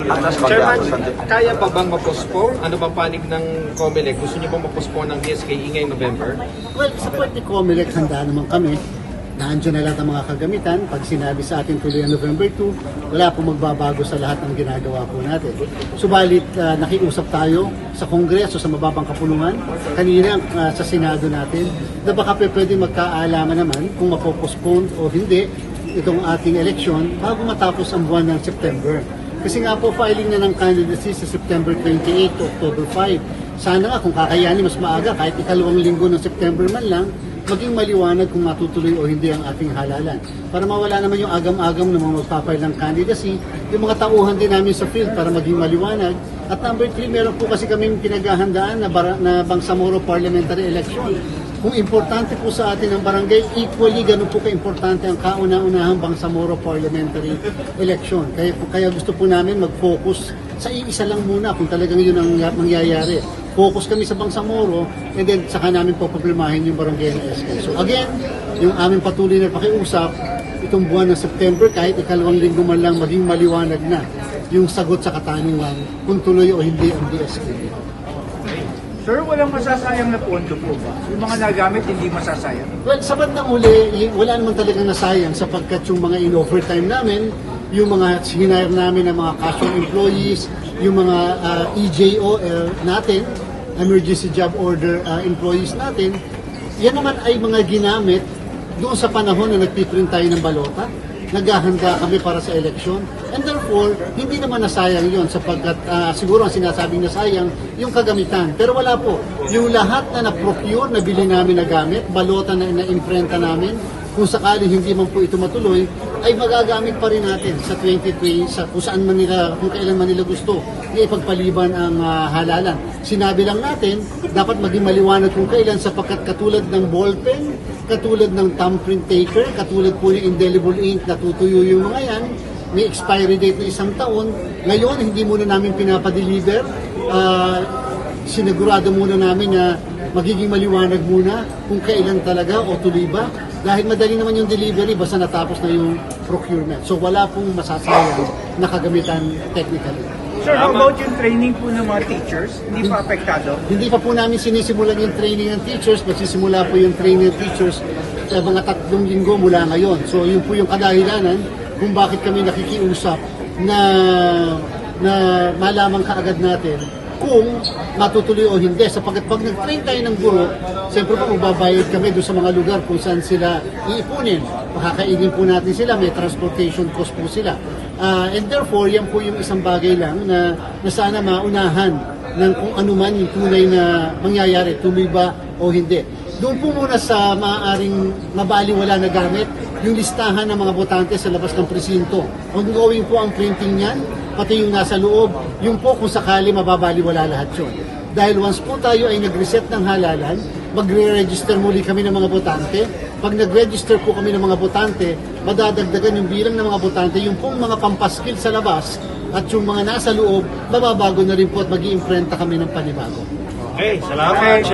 Chairman, kaya pa bang mapospone? Ano bang panig ng COMELEC? Gusto niyo bang mapospone ng DSKE ngayong November? Well, sa point ni COMELEC, handa naman kami. Nandiyan na lahat ang mga kagamitan. Pag sinabi sa atin tuloy ang November 2, wala pong magbabago sa lahat ng ginagawa po natin. Subalit, nakiusap tayo sa Kongreso, sa mababang kapulungan, kanina sa Senado natin, na baka pwede magkaalaman naman kung mapopospone o hindi itong ating eleksyon bago matapos ang buwan ng September. Kasi nga po, filing na ng candidacy sa September 28 to October 5. Sana nga kung kakayanin mas maaga, kahit ikalawang linggo ng September man lang, maging maliwanag kung matutuloy o hindi ang ating halalan. Para mawala naman yung agam-agam ng mga magpapile ng candidacy, yung mga tauhan din namin sa field para maging maliwanag. At number 3, meron po kasi kaming pinaghahandaan na Bangsamoro Parliamentary Election. Kung importante po sa atin ang barangay, equally ganun po ka-importante ang kauna-unahang Bangsamoro Parliamentary Election. Kaya gusto po namin mag-focus sa iisa lang muna kung talagang yun ang mangyayari. Focus kami sa Bangsamoro and then saka namin poproblemahin yung barangay ng SK. So again, yung aming patuloy na pakiusap, itong buwan ng September, kahit ikalawang linggo man lang, maging maliwanag na yung sagot sa katanungan kung tuloy o hindi ang DSK. Sir, walang masasayang na pondo po ba? Yung mga nagamit, hindi masasayang? Well, sa bandang uli, wala naman talagang nasayang sapagkat yung mga in-overtime namin, yung mga hinire namin ng mga casual employees, yung mga EJO natin, Emergency Job Order employees natin, yan naman ay mga ginamit doon sa panahon na nagpiprint tayo ng balota, naghahanda kami para sa eleksyon, and therefore, hindi naman nasayang yon sapagkat siguro ang sinasabing nasayang yung kagamitan. Pero wala po. Yung lahat na na-procure, nabili namin na gamit, balota na na-imprenta namin, kung sakali hindi man po ito matuloy, ay magagamit pa rin natin sa 2020, kung saan man nila, kung kailan man nila gusto, ipagpaliban ang halalan. Sinabi lang natin, dapat maging maliwanag kung kailan sapagkat katulad ng ballpen, katulad ng thumbprint taker, katulad po ng indelible ink na tutuyo yung mga yan, may expiry date na 1 taon. Ngayon, hindi muna namin pinapadeliver. Sinigurado muna namin na magiging maliwanag muna kung kailan talaga o tuloy ba. Dahil madali naman yung delivery, basta natapos na yung procurement. So wala pong masasayang na kagamitan technically. Sir, how about yung training po ng mga teachers? Hindi pa apektado? Hindi pa po namin sinisimulan yung training ng teachers. Magsisimula po yung training ng teachers sa mga 3 linggo mula ngayon. So yun po yung kadahilanan kung bakit kami nakikiusap na malaman kaagad natin kung matutuloy o hindi. Sapagkat pag nag-train tayo ng guro, siyempre po magbabayad kami doon sa mga lugar kung saan sila iipunin. Makakainin po natin sila, may transportation cost po sila. And therefore, yan po yung isang bagay lang na sana maunahan ng kung ano man yung tunay na mangyayari, tuloy ba o hindi. Doon po muna sa maaaring mabaliwala na gamit, yung listahan ng mga botante sa labas ng presinto. Ongoing po ang printing niyan, pati yung nasa loob, yung po kung sakali mababaliwala lahat yun. Dahil once po tayo ay nag-reset ng halalan, magre-register muli kami ng mga botante. Pag nag-register po kami ng mga botante, madadagdagan yung bilang ng mga botante, yung pong mga pampaskil sa labas at yung mga nasa loob, mababago na rin po at mag-i-imprenta kami ng panibago. Okay, salamat.